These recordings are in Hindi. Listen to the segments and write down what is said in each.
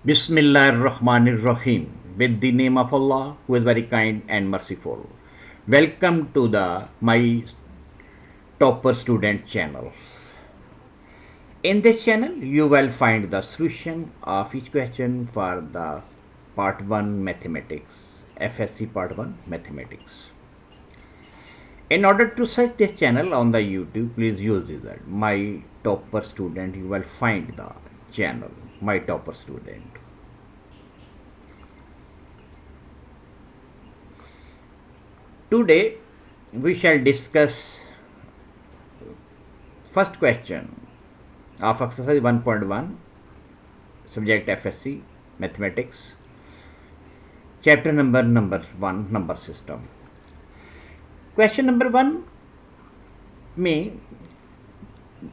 Bismillahirrahmanirrahim. With the name of Allah, who is very kind and merciful. Welcome to the my Topper Student channel. In this channel, you will find the solution of each question for the Part 1 Mathematics, FSC Part 1 Mathematics. In order to search this channel on the YouTube, please use this word, My Topper Student. You will find the channel, My Topper Student. Today we shall discuss first question of exercise 1.1 subject FSC mathematics chapter number 1 number system. Question number 1 में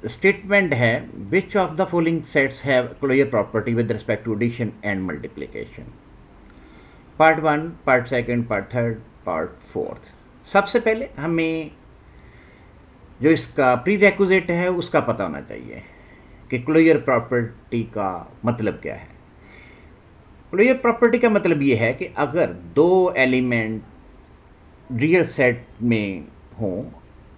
स्टेटमेंट है which of the following sets have closure property with respect to addition and multiplication. Part 1, part 2, part 3, part 4. सबसे पहले हमें जो इसका प्री रेक्विजिट है उसका पता होना चाहिए कि क्लोजर प्रॉपर्टी का मतलब क्या है. क्लोजर प्रॉपर्टी का मतलब ये है कि अगर दो एलिमेंट रियल सेट में हों,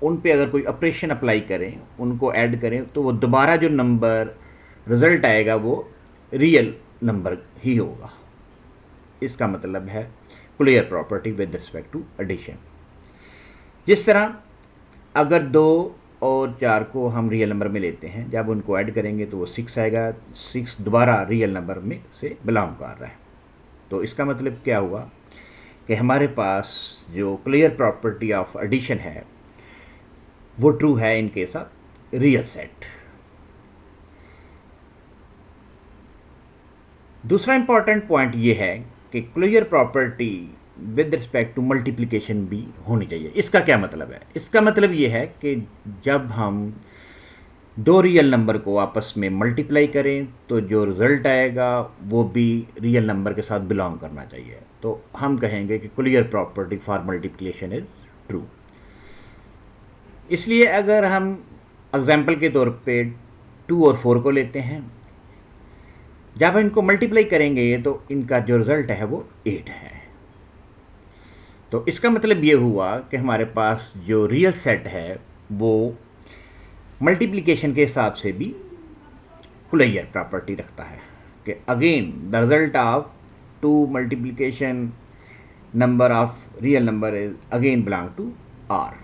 उन पे अगर कोई ऑपरेशन अप्लाई करें, उनको ऐड करें, तो वो दोबारा जो नंबर रिजल्ट आएगा वो रियल नंबर ही होगा. इसका मतलब है closure property with respect to addition. जिस तरह अगर 2 और 4 को हम रियल नंबर में लेते हैं, जब उनको ऐड करेंगे तो वो 6 आएगा. 6 दोबारा रियल नंबर में से बिलोंग कर रहा है. तो इसका मतलब क्या हुआ कि हमारे पास जो क्लियर प्रॉपर्टी ऑफ एडिशन है वो ट्रू है in case of real set. दूसरा इंपॉर्टेंट पॉइंट ये है कि clear property with respect to multiplication भी होनी चाहिए. इसका क्या मतलब है? इसका मतलब ये है कि जब हम दो रियल नंबर को आपस में मल्टीप्लाई करें तो जो रिजल्ट आएगा वो भी रियल नंबर के साथ बिलोंग करना चाहिए. तो हम कहेंगे कि clear property for multiplication is true. इसलिए अगर हम एग्जाम्पल के तौर पे 2 और 4 को लेते हैं, जब हम इनको मल्टीप्लाई करेंगे तो इनका जो रिजल्ट है वो 8 है. तो इसका मतलब ये हुआ कि हमारे पास जो रियल सेट है वो मल्टीप्लिकेशन के हिसाब से भी क्लोजर प्रॉपर्टी रखता है कि again the result of 2 multiplication number of real number is again belong to R.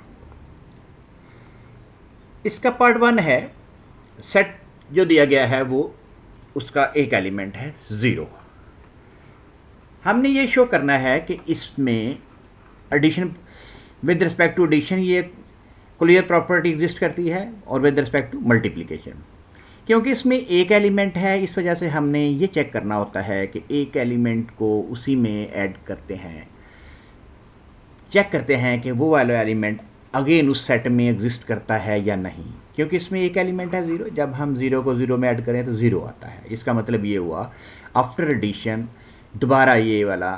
इसका पार्ट 1 है सेट जो दिया गया है वो उसका एक एलिमेंट है 0. हमने ये शो करना है कि इसमें addition with respect to addition ये क्लियर प्रॉपर्टी एग्जिस्ट करती है और विद रिस्पेक्ट टू मल्टीप्लिकेशन. क्योंकि इसमें एक एलिमेंट है, इस वजह से हमने ये चेक करना होता है कि एक एलिमेंट को उसी में ऐड करते हैं, चेक करते हैं कि वो वाला एलिमेंट अगेन उस सेट में एग्जिस्ट करता है या नहीं. क्योंकि इसमें एक एलिमेंट है 0, जब हम 0 को 0 में ऐड करें तो 0 आता है. इसका मतलब ये हुआ आफ्टर एडिशन दोबारा ये वाला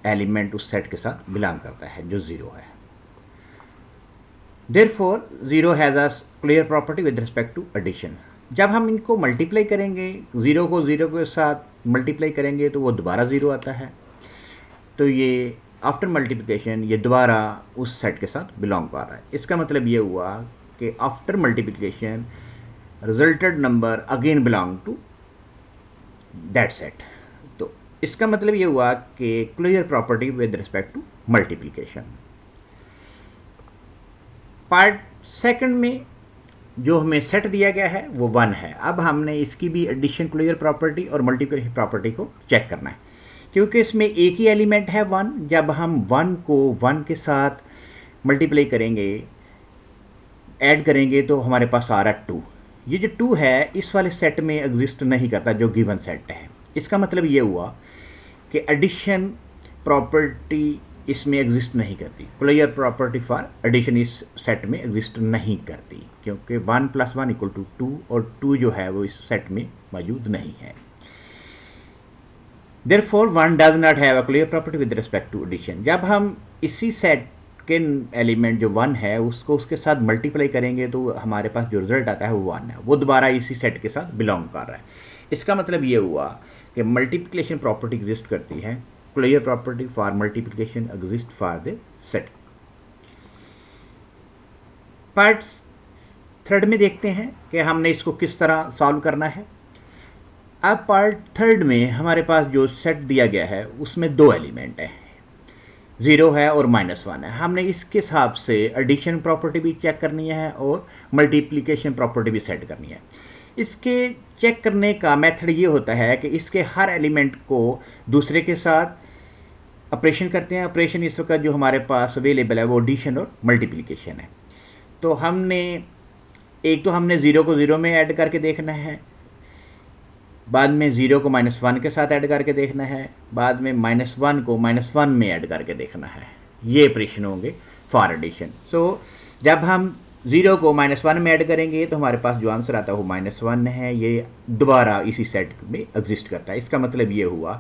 एलिमेंट उस सेट के साथ बिलोंग करता है जो 0 है. Therefore, 0 has a clear property with respect to addition. जब हम इनको मल्टीप्लाई करेंगे, 0 को 0 के साथ मल्टीप्लाई करेंगे तो वो दोबारा 0 आता है. तो ये आफ्टर मल्टीप्लिकेशन ये दोबारा उस सेट के साथ बिलोंग कर रहा है. इसका मतलब ये हुआ कि after multiplication resulted number again belong to that set. तो इसका मतलब ये हुआ कि clear property with respect to multiplication. Part 2 में जो हमें सेट दिया गया है वो 1 है. अब हमने इसकी भी एडिशन क्लियर प्रॉपर्टी और मल्टीप्लिकेशन प्रॉपर्टी को चेक करना है. क्योंकि इसमें एक ही एलिमेंट है 1, जब हम 1 को 1 के साथ मल्टीप्लाई करेंगे, ऐड करेंगे तो हमारे पास आ रहा है 2. ये जो 2 है इस वाले सेट में एग्जिस्ट नहीं करता जो गिवन सेट है. इसका मतलब ये हुआ कि एडिशन प्रॉपर्टी इसमें एग्जिस्ट नहीं करती. क्लियर प्रॉपर्टी फॉर एडिशन इस सेट में एग्जिस्ट नहीं करती क्योंकि 1 + 1 = 2 और 2 जो है वो इस सेट में मौजूद नहीं है. Therefore, 1 does not have a clear property with respect to addition. जब हम इसी सेट के एलिमेंट जो 1 है उसको उसके साथ मल्टीप्लाई करेंगे तो हमारे पास जो रिजल्ट आता है वो 1 है. वो दोबारा इसी सेट के साथ बिलोंग कर रहा है. इसका मतलब ये हुआ कि मल्टीप्लिकेशन प्रॉपर्टी एग्जिस्ट करती है, closure property for multiplication exist for the set. Part third में देखते हैं कि हमने इसको किस तरह सॉल्व करना है। अब पार्ट थर्ड में हमारे पास जो सेट दिया गया है उसमें दो एलिमेंट हैं, 0 है और -1 है। हमने इसके हिसाब से एडिशन प्रॉपर्टी भी चेक करनी है और मल्टीप्लिकेशन प्रॉपर्टी भी सेट करनी है। इसके चेक करने का मेथड ये होता है कि इसके हर एलिमेंट को दूसरे के साथ ऑपरेशन करते हैं। ऑपरेशन इस वक्त जो हमारे पास अवेलेबल है वो एडिशन और मल्टीप्लिकेशन है। तो हमने 0 को 0 में ऐड करके देखना है, बाद में 0 को -1 के साथ ऐड करके देखना है, बाद में -1 को -1 में ऐड करके देखना है। ये ऑपरेशन होंगे फॉर एडिशन। सो जब हम 0 को -1 में ऐड करेंगे तो हमारे पास जो आंसर आता है वो -1 है। ये दोबारा इसी सेट में एग्जिस्ट करता है। इसका मतलब ये हुआ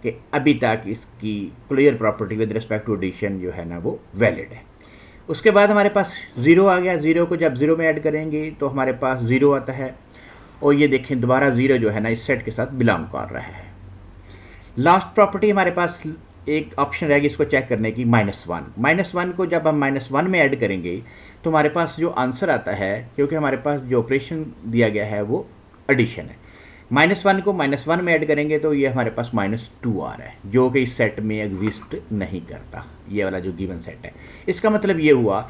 कि अभी तक इसकी clear property with respect to addition जो है ना वो वैलिड है। उसके बाद हमारे पास 0 आ गया। 0 को जब 0 में ऐड करेंगे तो हमारे पास 0 आता है, और ये देखें दोबारा 0 जो है ना इस सेट के साथ बिलोंग कर रहा है। लास्ट प्रॉपर्टी हमारे पास एक ऑप्शन रहेगी इसको चेक करने की, -1। -1 को जब हम -1 में ऐड करेंगे तो हमारे पास जो आंसर आता है, क्योंकि हमारे पास जो ऑपरेशन दिया गया है वो एडिशन है, -1 को -1 में ऐड करेंगे तो ये हमारे पास -2 आ रहा है, जो कि इस सेट में एग्जिस्ट नहीं करता, ये वाला जो गिवन सेट है। इसका मतलब ये हुआ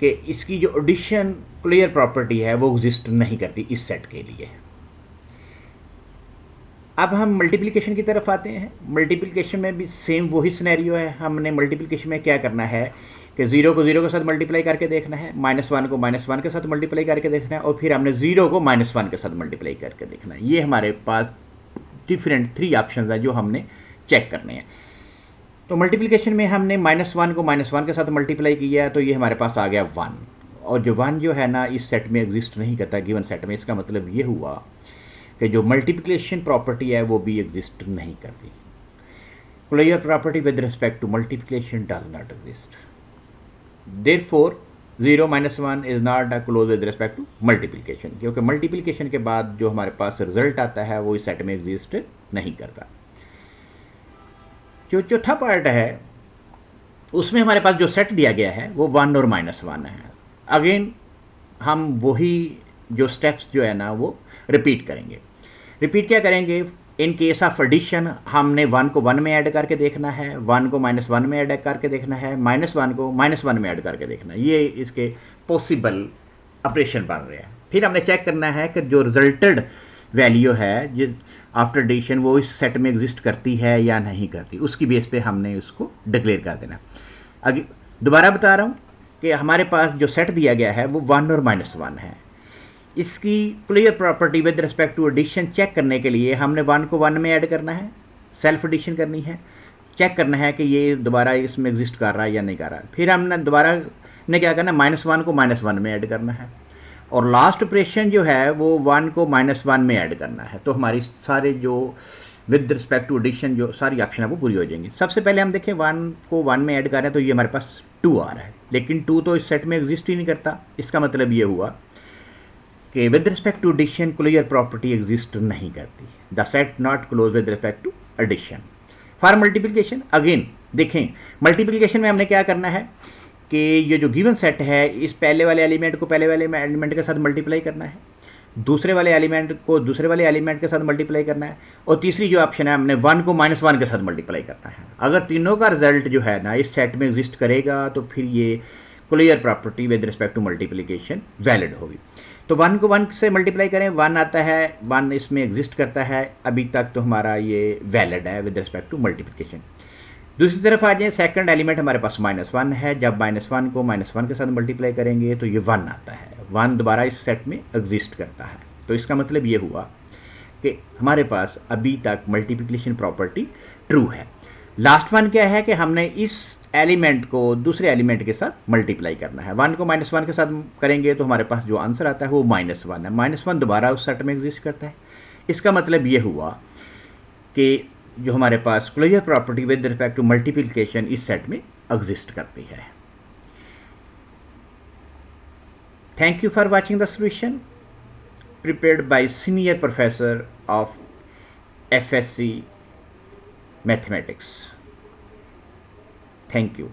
कि इसकी जो एडिशन क्लियर प्रॉपर्टी है वो एग्जिस्ट नहीं करती इस सेट के लिए। अब हम मल्टीप्लिकेशन की तरफ आते हैं। मल्टीप्लिकेशन में भी सेम वही सिनेरियो है। हमने मल्टीप्लिकेशन में क्या करना है कि 0 को 0 के साथ मल्टीप्लाई करके देखना है, -1 को -1 के साथ मल्टीप्लाई करके देखना है, और फिर हमने 0 को -1 के साथ मल्टीप्लाई करके देखना है। ये हमारे पास डिफरेंट 3 ऑप्शन है जो हमने चेक करने हैं। तो मल्टीप्लिकेशन में हमने -1 को -1 के साथ मल्टीप्लाई किया तो ये हमारे पास आ गया 1, और जो 1 जो है ना इस सेट में एग्जिस्ट नहीं करता गिवन सेट में। इसका मतलब ये हुआ कि जो मल्टीप्लिकेशन प्रॉपर्टी है वो भी एग्जिस्ट नहीं करती। Clear property with respect to multiplication does not exist, therefore 0 -1 is not a close with respect to multiplication, क्योंकि मल्टीप्लिकेशन के बाद जो हमारे पास रिजल्ट आता है वो इस सेट में एग्जिस्ट नहीं करता। जो चौथा पार्ट है उसमें हमारे पास जो सेट दिया गया है वो 1 और -1 है। अगेन हम वही जो स्टेप्स जो है ना वो रिपीट करेंगे। रिपीट क्या करेंगे, इन केस ऑफ एडिशन हमने 1 को 1 में ऐड करके देखना है, 1 को -1 में ऐड करके देखना है, -1 को -1 में ऐड करके देखना है। ये इसके पॉसिबल ऑपरेशन बन रहे हैं। फिर हमने चेक करना है कि जो रिजल्टेड वैल्यू है जिस आफ्टर एडिशन वो इस सेट में एग्जिस्ट करती है या नहीं करती, उसकी बेस पे हमने उसको डिक्लेयर कर देना। आगे दोबारा बता रहा हूँ कि हमारे पास जो सेट दिया गया है वो 1 और -1 है। इसकी clear property with respect to addition check करने के लिए हमने 1 को 1 में ऐड करना है, सेल्फ एडिशन करनी है, चेक करना है कि ये दोबारा इसमें एग्जिस्ट कर रहा है या नहीं कर रहा है। फिर हमने दोबारा ने क्या करना है, -1 को -1 में ऐड करना है, और लास्ट ऑपरेशन जो है वो 1 को -1 में ऐड करना है। तो हमारी सारे जो विद रिस्पेक्ट टू एडिशन जो सारी ऑप्शन है वो पूरी हो जाएंगी। सबसे पहले हम देखें 1 को 1 में ऐड कर रहे हैं तो ये हमारे पास 2 आ रहा है, लेकिन 2 तो इस सेट में एग्जिस्ट ही नहीं करता। इसका मतलब ये हुआ कि with respect to addition clear property exist नहीं करती, the set not close with respect to addition. For multiplication again देखें, मल्टीप्लिकेशन में हमने क्या करना है कि ये जो गिवन सेट है इस पहले वाले एलिमेंट को पहले वाले एलिमेंट के साथ मल्टीप्लाई करना है, दूसरे वाले एलिमेंट को दूसरे वाले एलिमेंट के साथ मल्टीप्लाई करना है, और तीसरी जो ऑप्शन है हमने 1 को -1 के साथ मल्टीप्लाई करना है। अगर तीनों का रिजल्ट जो है ना इस सेट में एग्जिस्ट करेगा तो फिर ये clear property with respect to multiplication valid होगी। तो 1 को 1 से मल्टीप्लाई करें, 1 आता है, 1 इसमें एग्जिस्ट करता है, अभी तक तो हमारा ये वैलिड है विद रिस्पेक्ट टू मल्टीप्लिकेशन। दूसरी तरफ आ जाए, सेकंड एलिमेंट हमारे पास -1 है, जब -1 को -1 के साथ मल्टीप्लाई करेंगे तो ये 1 आता है, 1 दोबारा इस सेट में एग्जिस्ट करता है। तो इसका मतलब ये हुआ कि हमारे पास अभी तक मल्टीप्लिकेशन प्रॉपर्टी ट्रू है। लास्ट वन क्या है कि हमने इस एलिमेंट को दूसरे एलिमेंट के साथ मल्टीप्लाई करना है। 1 को -1 के साथ करेंगे तो हमारे पास जो आंसर आता है वो -1 है, -1 दोबारा उस सेट में एग्जिस्ट करता है। इसका मतलब ये हुआ कि जो हमारे पास closure property with respect to multiplication इस सेट में एग्जिस्ट करती है। Thank you for watching the solution prepared by senior professor of FSC mathematics. Thank you.